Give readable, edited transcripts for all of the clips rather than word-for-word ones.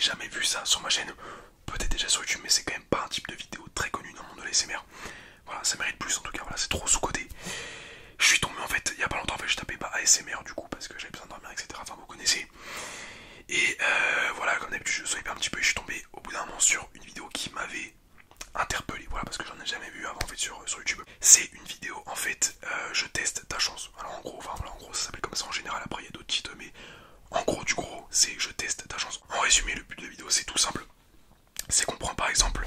avez jamais vu ça sur ma chaîne, peut-être déjà sur YouTube, mais c'est quand même pas un type de vidéo très connu dans le monde de l'ASMR. Voilà, ça mérite plus en tout cas, voilà, c'est trop sous-côté. Je suis tombé en fait, il y a pas longtemps, en fait, je tapais pas ASMR du coup, parce que j'avais besoin de dormir, etc. Enfin, vous connaissez. Et voilà, comme d'habitude, je swipe un petit peu et je suis tombé au bout d'un moment sur une vidéo qui m'avait interpellé, voilà, parce que j'en ai jamais vu avant en fait sur YouTube. C'est une vidéo en fait, je teste ta chance. Alors en gros, enfin voilà, en gros ça s'appelle comme ça en général, après il y a d'autres titres, mais en gros du gros c'est je teste ta chance. En résumé, le but de la vidéo c'est tout simple, c'est qu'on prend par exemple,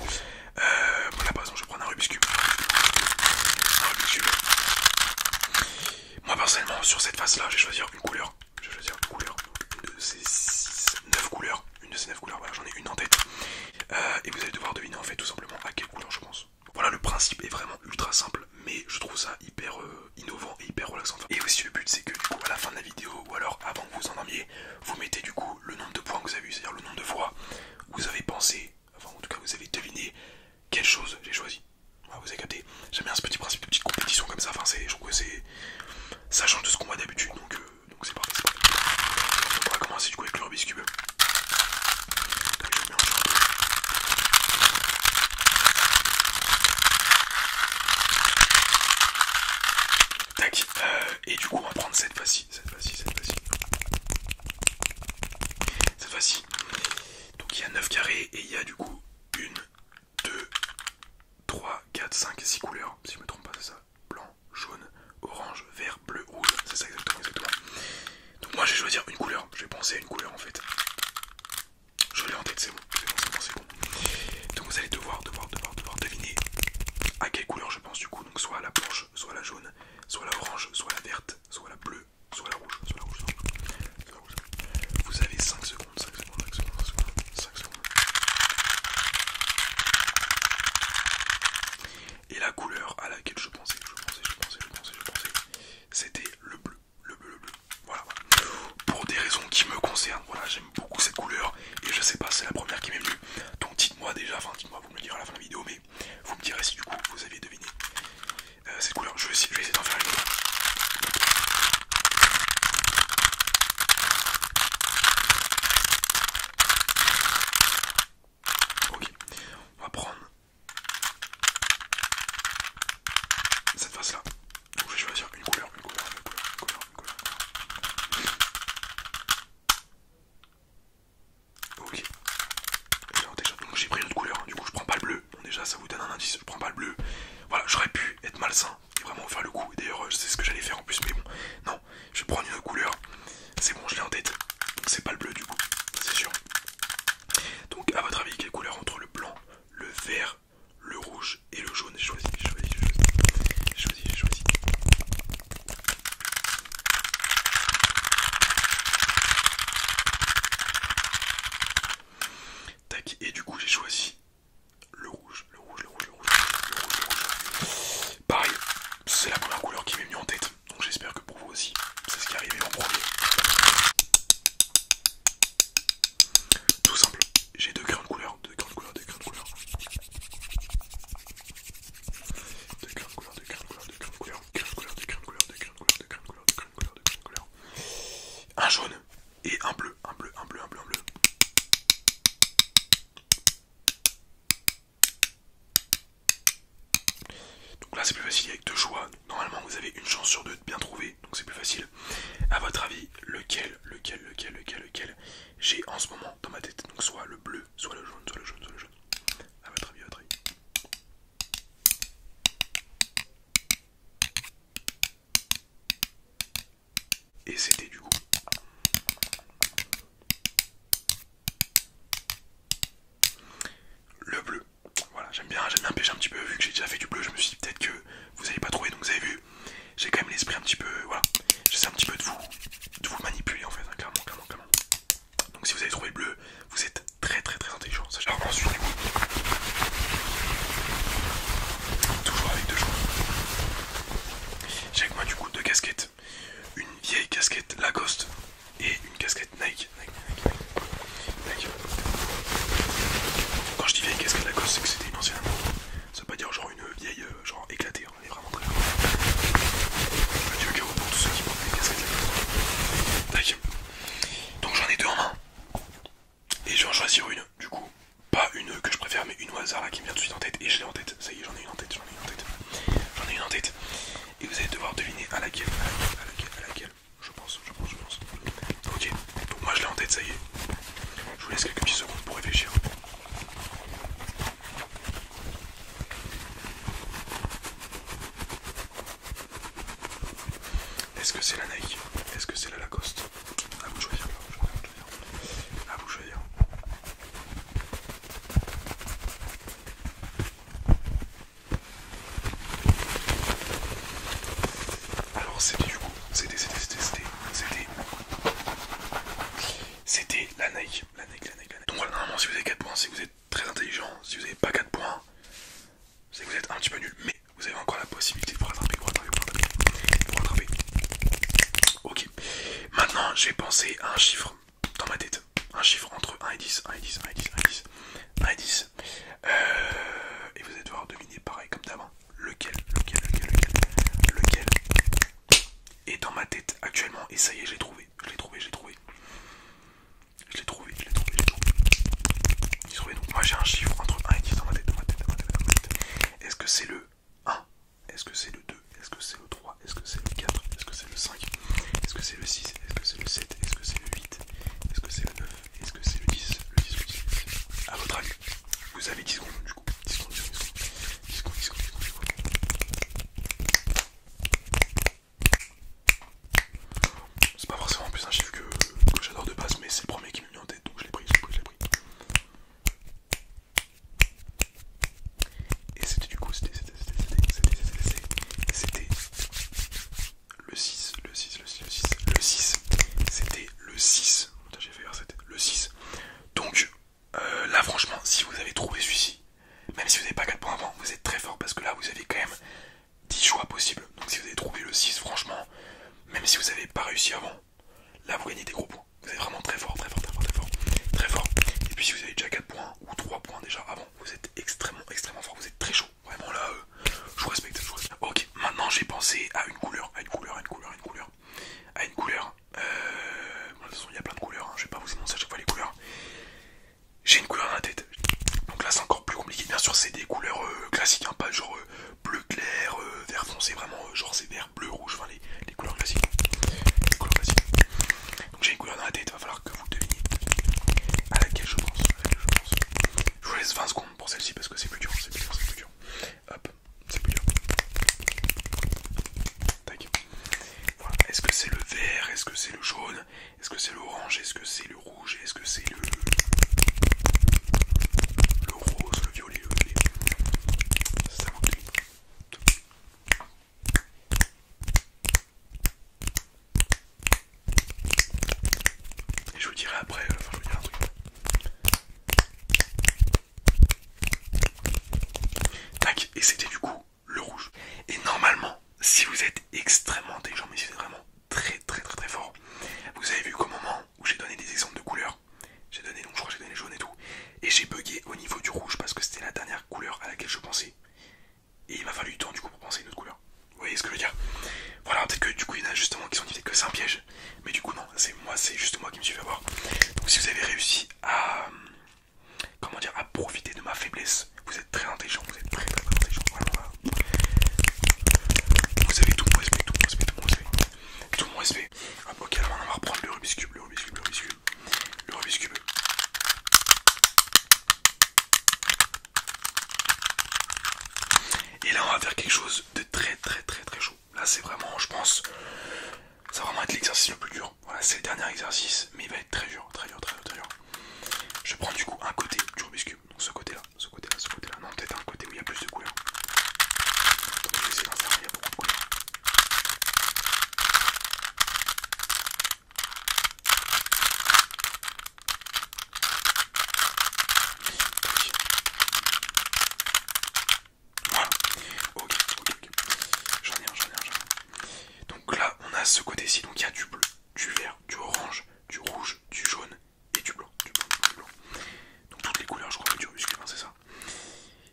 là par exemple je vais prendre un Rubik's Cube. Un Rubik's Cube. Moi personnellement sur cette face là je vais choisir une couleur. Je vais choisir une couleur, une de ces 9 couleurs, une de ces 9 couleurs, voilà j'en ai une en tête. Et vous allez devoir deviner en fait tout simplement à quelle couleur je pense. Voilà, le principe est vraiment ultra simple, mais je trouve ça hyper innovant et hyper relaxant. Et aussi le but c'est que du coup à la fin de la vidéo, ou alors avant que vous endormiez, vous mettez du coup le nombre de points que vous avez eu, c'est-à-dire le nombre de fois où vous avez pensé, enfin en tout cas vous avez deviné quelle chose j'ai choisi. Voilà, vous avez capté. J'aime bien ce petit principe de petite compétition comme ça, enfin je trouve que ça change de ce qu'on voit d'habitude, donc c'est parfait, c'est parfait. Donc on va commencer du coup avec le Rubik's Cube. Tac, et du coup on va prendre cette fois-ci. Cette fois-ci. Donc il y a 9 carrés et il y a du coup 1, 2, 3, 4, 5, 6 couleurs. Si je me trompe pas, c'est ça. Blanc, jaune, orange, vert, bleu, rouge. C'est ça exactement. Donc moi je vais choisir une couleur. Je vais penser à une couleur en fait. Je l'ai en tête, c'est bon. Donc vous allez devoir deviner à quelle couleur je pense du coup. Donc soit la blanche, soit la jaune, soit la orange, soit la verte, soit la bleue, soit la rouge. Vous avez 5 secondes. Et la couleur à laquelle je pensais, c'était le bleu. Voilà. Pour des raisons qui me concernent, voilà, j'aime beaucoup cette couleur. Et je sais pas, c'est la première qui m'est venue. Donc dites-moi déjà, vous me le direz à la fin de la vidéo, mais vous me direz si du coup vous aviez deviné cette couleur. Je vais essayer d'en faire une autre. Ok, on va prendre cette face là. Donc je vais choisir une couleur. Ok. Alors déjà, donc j'ai pris une autre couleur, du coup je prends pas le bleu. Bon déjà ça vous donne un indice, je prends pas le bleu. Voilà, j'aurais pu être malsain et vraiment faire le coup. Et d'ailleurs je sais ce que j'allais faire en plus, mais bon, non, je vais prendre une autre couleur. C'est bon, je l'ai en tête. Donc c'est pas le bleu du coup, c'est sûr. Donc à votre avis, quelle couleur entre le blanc, le vert, le rouge et le jaune? J'ai choisi. Tac, et du coup j'ai choisi le rouge. Pareil, c'est la première couleur qui m'est venue en tête, donc j'espère que pour vous aussi, c'est ce qui est arrivé en premier. Tout simple, j'ai deux crayons de couleur. Un jaune et un bleu. Donc là c'est plus facile avec deux choix. Normalement vous avez une chance sur deux de bien trouver, donc c'est plus facile. À votre avis, lequel j'ai en ce moment dans ma tête? Donc soit le bleu, soit le jaune. À votre avis. Et c'était du coup le bleu. Voilà, j'aime bien pêcher un petit peu, vu que j'ai déjà fait du bleu, je me suis dit peut-être que vous n'allez pas trouver, donc vous avez vu, j'ai quand même l'esprit un petit peu, voilà, j'essaie un petit peu de vous manipuler en fait, hein, clairement. Donc si vous avez trouvé le bleu, vous êtes très intelligent. Alors ensuite du coup, toujours avec deux choix. J'ai avec moi du coup deux casquettes, une vieille casquette Lacoste et une casquette Nike. Quand je dis vieille casquette Lacoste, c'est que c'était une ancienne. Ça veut pas dire genre une vieille, genre éclatée, elle est vraiment très bien. Adieu au pour tous ceux qui portent des casquettes Lacoste. Tac. Donc j'en ai deux en main. choisir une, du coup. Pas une que je préfère, mais une au hasard là qui me vient tout de suite en tête. Et je l'ai en tête. Ça y est, j'en ai une en tête, j'en ai une en tête. J'en ai une en tête. Et vous allez devoir deviner à laquelle, à laquelle. Je pense. Ok, donc moi je l'ai en tête, ça y est. Je vous laisse quelques petites secondes pour réfléchir. Est-ce que c'est la Nike? Est-ce que c'est la Lacoste? À vous de choisir. À vous de choisir. Alors c'était du coup, c'était la Nike. Donc voilà, normalement si vous avez 4 points, c'est que vous êtes très intelligent. Si vous n'avez pas 4 points, c'est que vous êtes un petit peu nul. Mais vous avez encore la possibilité de vous rattraper, Ok. Maintenant, j'ai pensé à un chiffre dans ma tête. Un chiffre entre 1 et 10. 1 et 10. Et vous allez devoir deviner pareil comme d'avant. Lequel est dans ma tête actuellement. Et ça y est, je l'ai trouvé. Donc moi j'ai un chiffre entre 1 et 10 dans ma tête. Est-ce que c'est le 1? Est-ce que c'est le 2? Est-ce que c'est le 3? Est-ce que c'est le 4? Est-ce que c'est le 5? Est-ce que c'est le 6? Est-ce que c'est le 7? Est-ce que c'est le 8? Est-ce que c'est le 9? Est-ce que c'est le 10? Le 10. A votre avis, vous avez 10 secondes du coup. 10 secondes. C'est pas forcément plus un chiffre que j'adore de base, mais c'est le premier qui m'est venu en tête, donc je l'ai pris. Et c'était du coup, c'était le 6. C'était le 6. Putain, j'ai fait R7. Le 6. Donc là franchement, si vous avez trouvé celui-ci, même si vous n'avez pas 4 points avant, vous êtes très fort parce que là vous avez quand même 10 choix possibles. Donc si vous avez trouvé le 6, franchement, même si vous n'avez pas réussi avant, là vous gagnez des gros points. Vous êtes vraiment très fort. Et puis si vous avez déjà 4 points ou 3 points déjà avant, vous êtes extrêmement fort. Vous êtes très chaud. Vraiment là, je vous respecte. Ok, maintenant j'ai pensé à une couleur. Bon, de toute façon il y a plein de couleurs, hein. Je vais pas vous énoncer à chaque fois les couleurs. J'ai une couleur dans la tête. Donc là c'est encore plus compliqué. Bien sûr c'est des couleurs classiques, hein, pas genre bleu clair, vert foncé, vraiment genre c'est vert, bleu, rouge, enfin les couleurs classiques. Donc j'ai une couleur dans la tête, il va falloir que vous deviniez à laquelle je pense. Je vous laisse 20 secondes pour celle-ci parce que c'est plus dur. Hop, c'est plus dur. Tac. Voilà. Est-ce que c'est le vert? Est-ce que c'est le jaune? Est-ce que c'est l'orange? Est-ce que c'est le rouge? Est-ce que c'est le rose, le violet, c'est à vous de deviner. Et je vous dirai après, je vous dirai un truc. Tac, et c'était du coup le rouge. Et normalement, si vous êtes extrêmement intelligent, mais si vous êtes vraiment très fort, vous avez vu qu'au moment où j'ai donné des exemples de couleurs, je crois que j'ai donné les jaunes et tout, et j'ai bugué au niveau du rouge parce que c'était la dernière couleur à laquelle je pensais. Et il m'a fallu du temps du coup pour penser à une autre couleur. Vous voyez ce que je veux dire? Voilà, peut-être que du coup il y en a justement qui sont dit que c'est un piège. Mais du coup non, c'est juste moi qui me suis fait avoir. Donc si vous avez réussi à à profiter de ma faiblesse, vous êtes très intelligent, vous êtes très intelligent. Voilà. Vous avez tout mon respect. Tout mon respect. Hop, ok, alors on va reprendre le Rubik's Cube. Et là on va faire quelque chose de très chaud. Là c'est vraiment, je pense, ça va vraiment être l'exercice le plus dur. Voilà, c'est le dernier exercice, mais il va être très dur. Je prends du coup un côté du Rubik's Cube, donc ce côté là. Non, peut-être un côté où il y a plus de couleurs. Donc je vais essayer d'en faire, il y a beaucoup de couleurs. Voilà. Ok. J'en ai un. Donc là, on a ce côté-ci, donc il y a du bleu, du vert, du orange, du rouge, du jaune et du blanc. Donc toutes les couleurs, je crois, du Rubik's Cube, hein, c'est ça.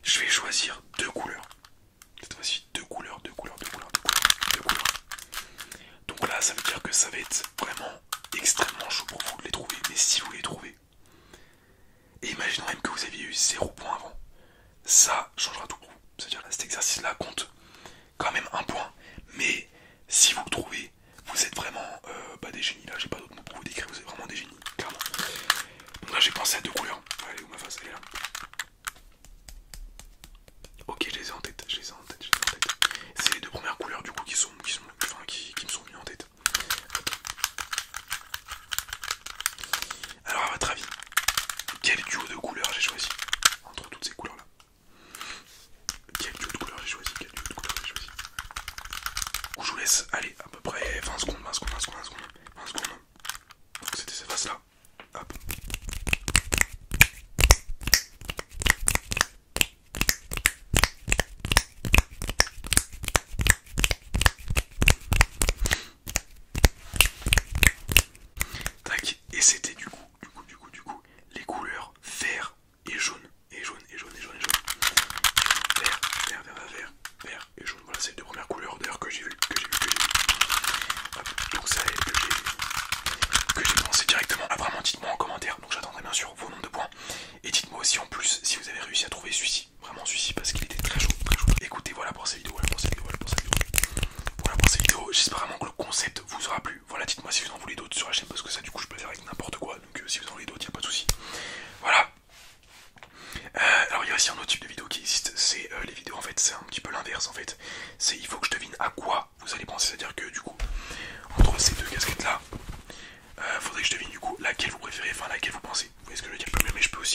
Je vais choisir 2 couleurs. Cette fois-ci, 2 couleurs. Donc là, ça veut dire que ça va être vraiment extrêmement chaud pour vous de les trouver. Mais si vous les trouvez, Et imaginons même que vous aviez eu 0 points avant. Ça changera tout pour vous. C'est-à-dire là, cet exercice-là compte quand même 1 point. Mais si vous le trouvez, vous êtes vraiment des génies. Là, j'ai pas d'autre mot pour vous décrire, vous êtes vraiment des génies, clairement. Donc là, j'ai pensé à 2 couleurs. Allez, où ma face, elle est là. Ok, je les ai en tête, je les ai en tête, je les ai en tête. C'est les 2 premières couleurs du coup qui me sont venues en tête. Alors à votre avis, quel duo de couleurs j'ai choisi entre toutes ces couleurs là? Quel duo de couleurs j'ai choisi? Ou je vous laisse, allez, à peu près 20 secondes. Donc c'était ces faces là. Hop. Tac, et c'était du coup, les couleurs vert et jaune. Vert et jaune. Voilà, c'est les 2 premières couleurs d'ailleurs que j'ai vu. Hop, donc ça que j'ai pensé directement. Ah, vraiment, dites-moi en commentaire. Donc j'attendrai bien sûr vos nombres de points. Et dites-moi aussi en plus si vous avez réussi à trouver celui-ci. Vraiment celui-ci parce qu'il était très chaud. Écoutez, voilà pour cette vidéo. J'espère vraiment que le concept vous aura plu. Voilà, dites-moi si vous en voulez d'autres sur la chaîne parce que ça du coup je peux faire avec n'importe quoi. Donc si vous en voulez d'autres, il n'y a pas de souci. Voilà. Alors il y a aussi un autre type de vidéo qui existe, c'est les vidéos en fait, c'est un petit peu l'inverse en fait. C'est il faut que je devine à quoi vous allez penser, c'est-à-dire que du coup, entre ces 2 casquettes là, faudrait que je devine du coup laquelle vous préférez, enfin laquelle vous pensez. Vous voyez ce que je veux dire? Mais je peux aussi